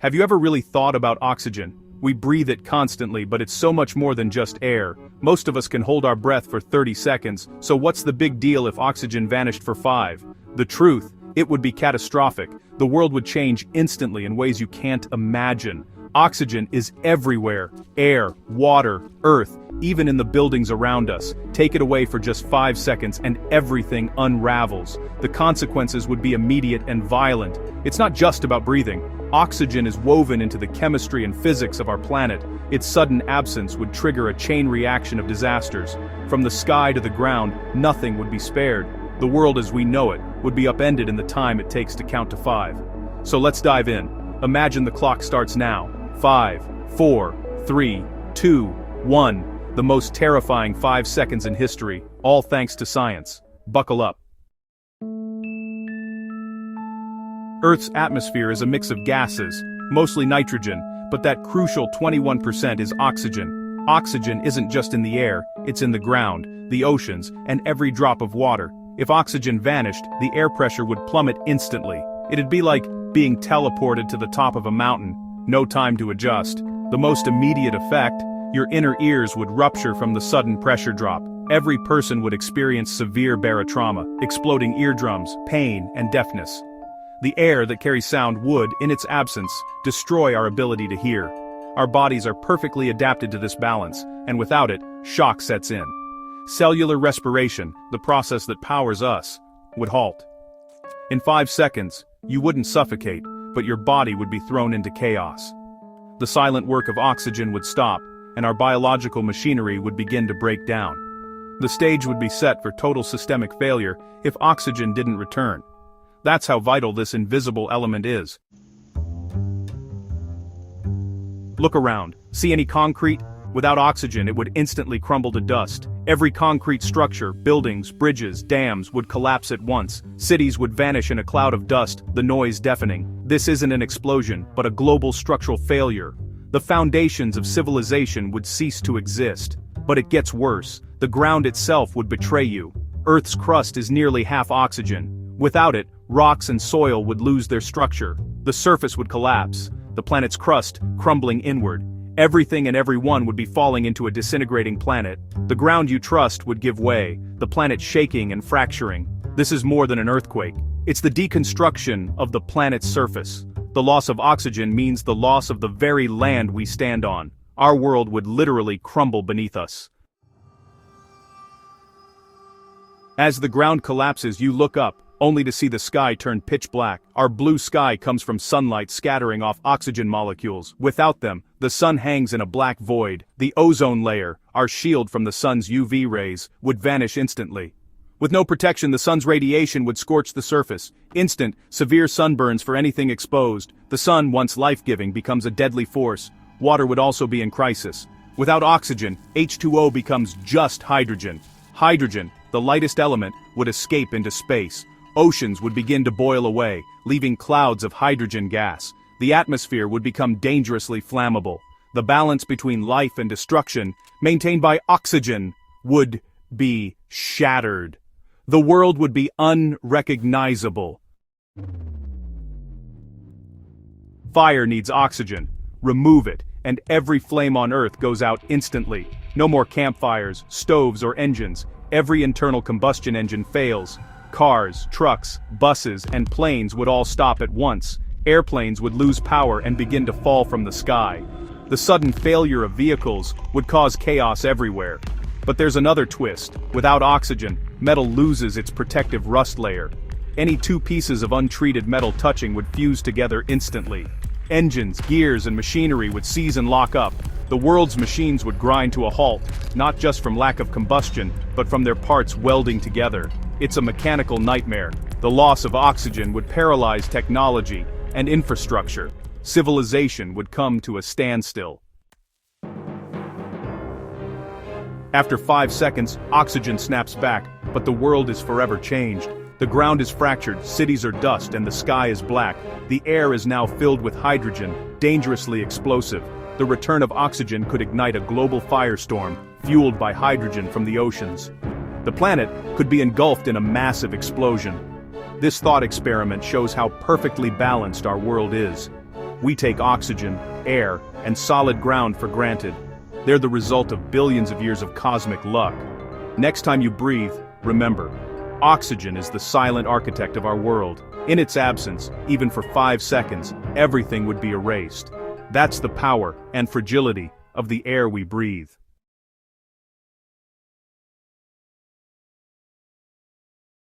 Have you ever really thought about oxygen? We breathe it constantly, but it's so much more than just air. Most of us can hold our breath for 30 seconds, so what's the big deal if oxygen vanished for 5? The truth, it would be catastrophic. The world would change instantly in ways you can't imagine. Oxygen is everywhere. Air, water, earth, even in the buildings around us. Take it away for just 5 seconds and everything unravels. The consequences would be immediate and violent. It's not just about breathing. Oxygen is woven into the chemistry and physics of our planet. Its sudden absence would trigger a chain reaction of disasters. From the sky to the ground, nothing would be spared. The world as we know it would be upended in the time it takes to count to 5. So let's dive in. Imagine the clock starts now. 5, 4, 3, 2, 1. The most terrifying 5 seconds in history, all thanks to science. Buckle up. Earth's atmosphere is a mix of gases, mostly nitrogen, but that crucial 21% is oxygen. Oxygen isn't just in the air, it's in the ground, the oceans, and every drop of water. If oxygen vanished, the air pressure would plummet instantly. It'd be like being teleported to the top of a mountain. No time to adjust. The most immediate effect, your inner ears would rupture from the sudden pressure drop. Every person would experience severe barotrauma, exploding eardrums, pain, and deafness. The air that carries sound would, in its absence, destroy our ability to hear. Our bodies are perfectly adapted to this balance, and without it, shock sets in. Cellular respiration, the process that powers us, would halt. In 5 seconds, you wouldn't suffocate, but your body would be thrown into chaos. The silent work of oxygen would stop, and our biological machinery would begin to break down. The stage would be set for total systemic failure if oxygen didn't return. That's how vital this invisible element is. Look around. See any concrete? Without oxygen, it would instantly crumble to dust. Every concrete structure, buildings, bridges, dams, would collapse at once. Cities would vanish in a cloud of dust, the noise deafening. This isn't an explosion, but a global structural failure. The foundations of civilization would cease to exist. But it gets worse. The ground itself would betray you. Earth's crust is nearly half oxygen. Without it, rocks and soil would lose their structure. The surface would collapse, the planet's crust crumbling inward. Everything and everyone would be falling into a disintegrating planet. The ground you trust would give way, the planet shaking and fracturing. This is more than an earthquake. It's the deconstruction of the planet's surface. The loss of oxygen means the loss of the very land we stand on. Our world would literally crumble beneath us. As the ground collapses, you look up, only to see the sky turn pitch black. Our blue sky comes from sunlight scattering off oxygen molecules. Without them, the sun hangs in a black void. The ozone layer, our shield from the sun's UV rays, would vanish instantly. With no protection, the sun's radiation would scorch the surface. Instant, severe sunburns for anything exposed. The sun, once life-giving, becomes a deadly force. Water would also be in crisis. Without oxygen, H2O becomes just hydrogen. Hydrogen, the lightest element, would escape into space. Oceans would begin to boil away, leaving clouds of hydrogen gas. The atmosphere would become dangerously flammable. The balance between life and destruction, maintained by oxygen, would be shattered. The world would be unrecognizable. Fire needs oxygen. Remove it, and every flame on Earth goes out instantly. No more campfires, stoves, or engines. Every internal combustion engine fails. Cars, trucks, buses, and planes would all stop at once. Airplanes would lose power and begin to fall from the sky. The sudden failure of vehicles would cause chaos everywhere. But there's another twist. Without oxygen, metal loses its protective rust layer. Any two pieces of untreated metal touching would fuse together instantly. Engines, gears, and machinery would seize and lock up. The world's machines would grind to a halt, not just from lack of combustion, but from their parts welding together. It's a mechanical nightmare. The loss of oxygen would paralyze technology and infrastructure. Civilization would come to a standstill. After 5 seconds, oxygen snaps back, but the world is forever changed. The ground is fractured, cities are dust, and the sky is black. The air is now filled with hydrogen, dangerously explosive. The return of oxygen could ignite a global firestorm, fueled by hydrogen from the oceans. The planet could be engulfed in a massive explosion. This thought experiment shows how perfectly balanced our world is. We take oxygen, air, and solid ground for granted. They're the result of billions of years of cosmic luck. Next time you breathe, remember, oxygen is the silent architect of our world. In its absence, even for 5 seconds, everything would be erased. That's the power and fragility of the air we breathe.